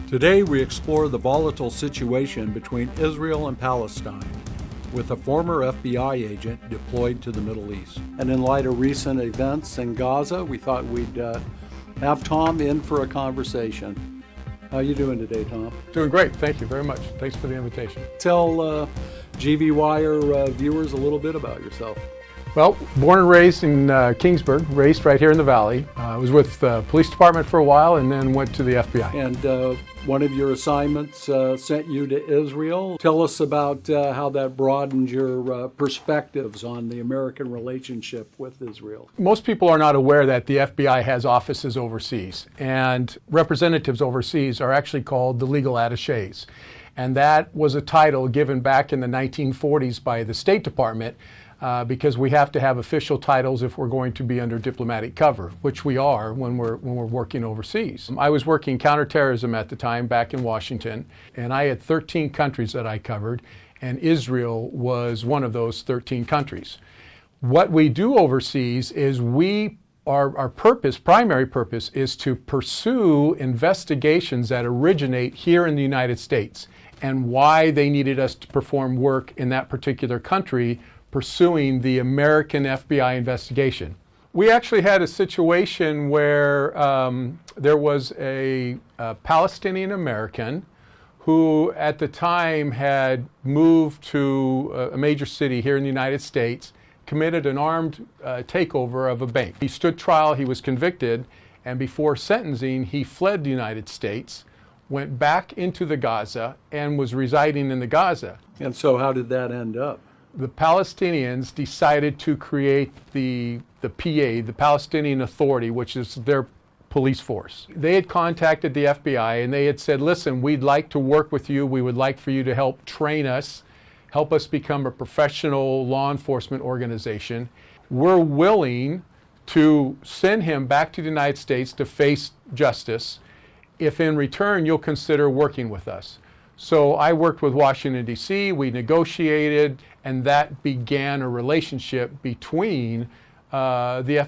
Today we explore the volatile situation between Israel and Palestine with a former FBI agent deployed to the Middle East. And in light of recent events in Gaza, we thought we'd have Tom in for a conversation. How you doing today, Tom? Doing great. Thank you very much. Thanks for the invitation. Tell GV Wire viewers a little bit about yourself. Well, born and raised in Kingsburg, raised right here in the Valley. I was with the police department for a while and then went to the FBI. And one of your assignments sent you to Israel. Tell us about how that broadened your perspectives on the American relationship with Israel. Most people are not aware that the FBI has offices overseas, and representatives overseas are actually called the legal attachés. And that was a title given back in the 1940s by the State Department because we have to have official titles if we're going to be under diplomatic cover, which we are when we're working overseas. I was working counterterrorism at the time back in Washington, and I had 13 countries that I covered, and Israel was one of those 13 countries. What we do overseas is our primary purpose is to pursue investigations that originate here in the United States and why they needed us to perform work in that particular country pursuing the American FBI investigation. We actually had a situation where there was a Palestinian American who at the time had moved to a major city here in the United States, committed an armed takeover of a bank. He stood trial, he was convicted, and before sentencing, he fled the United States, went back into the Gaza, and was residing in the Gaza. And so how did that end up? The Palestinians decided to create the PA, the Palestinian Authority, which is their police force. They had contacted the FBI and they had said, listen, we'd like to work with you. We would like for you to help train us, help us become a professional law enforcement organization. We're willing to send him back to the United States to face justice if in return you'll consider working with us. So I worked with Washington, D.C., we negotiated, and that began a relationship between the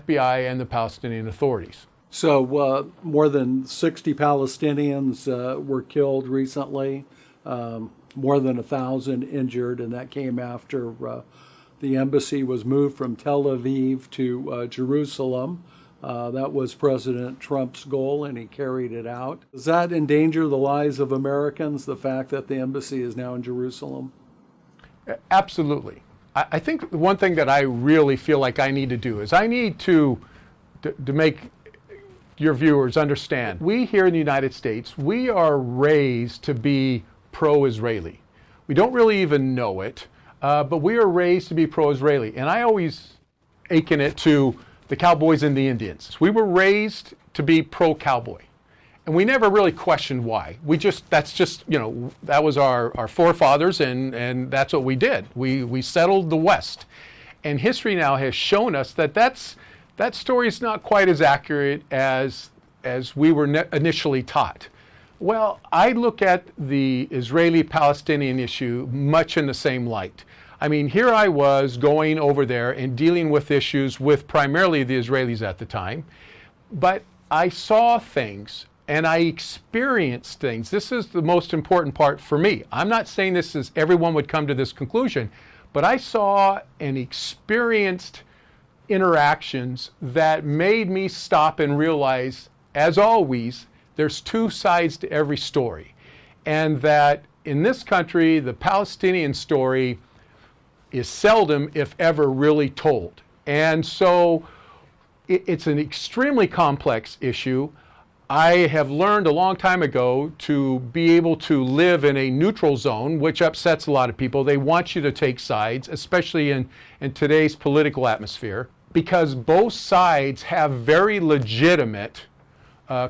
FBI and the Palestinian authorities. So more than 60 Palestinians were killed recently, more than 1,000 injured, and that came after the embassy was moved from Tel Aviv to Jerusalem. That was President Trump's goal, and he carried it out. Does that endanger the lives of Americans, the fact that the embassy is now in Jerusalem? Absolutely. I think the one thing that I really feel like I need to do is I need to make your viewers understand. We here in the United States, we are raised to be pro-Israeli. We don't really even know it, but we are raised to be pro-Israeli. And I always akin it to the cowboys and the Indians. We were raised to be pro-cowboy. And we never really questioned why. That was our forefathers and that's what we did. We settled the West. And history now has shown us that that story is not quite as accurate as we were initially taught. Well, I look at the Israeli-Palestinian issue much in the same light. I mean, here I was going over there and dealing with issues with primarily the Israelis at the time, but I saw things and I experienced things. This is the most important part for me. I'm not saying this is everyone would come to this conclusion, but I saw and experienced interactions that made me stop and realize, as always, there's two sides to every story. And that in this country, the Palestinian story is seldom, if ever, really told. And so it's an extremely complex issue. I have learned a long time ago to be able to live in a neutral zone, which upsets a lot of people. They want you to take sides, especially in today's political atmosphere, because both sides have very legitimate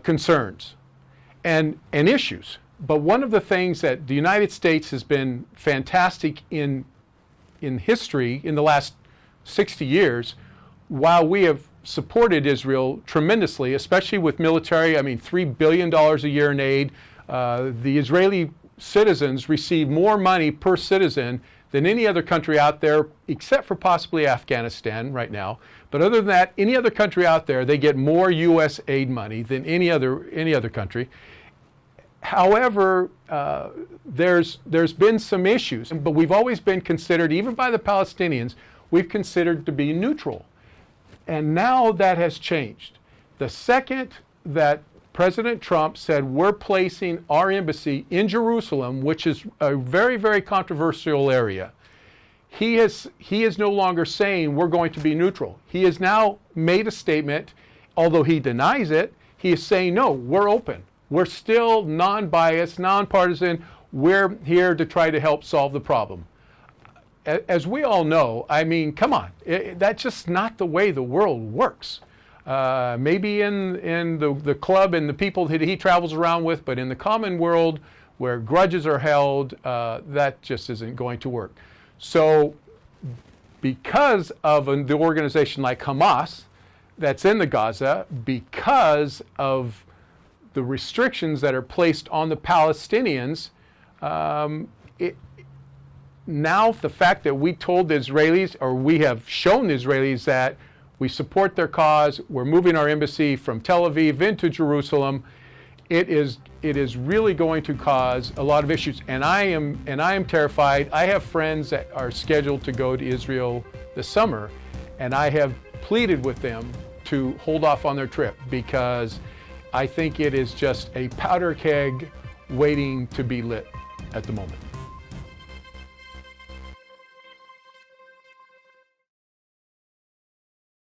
concerns and issues. But one of the things that the United States has been fantastic in history in the last 60 years, while we have supported Israel tremendously, especially with military, $3 billion a year in aid. The Israeli citizens receive more money per citizen than any other country out there, except for possibly Afghanistan right now. But other than that, any other country out there, they get more U.S. aid money than any other country. However, there's been some issues, but we've always been considered, even by the Palestinians, we've considered to be neutral. And now that has changed. The second that President Trump said we're placing our embassy in Jerusalem, which is a very, very controversial area, he is no longer saying we're going to be neutral. He has now made a statement, although he denies it, he is saying, no, we're open. We're still non-biased, non-partisan. We're here to try to help solve the problem. As we all know, I mean, come on, that's just not the way the world works. Maybe in the club and the people that he travels around with, but in the common world where grudges are held, that just isn't going to work. So because of the organization like Hamas that's in the Gaza, because of the restrictions that are placed on the Palestinians, now the fact that we told the Israelis, or we have shown the Israelis that we support their cause, we're moving our embassy from Tel Aviv into Jerusalem, it is really going to cause a lot of issues. And I am terrified. I have friends that are scheduled to go to Israel this summer, and I have pleaded with them to hold off on their trip because I think it is just a powder keg waiting to be lit at the moment.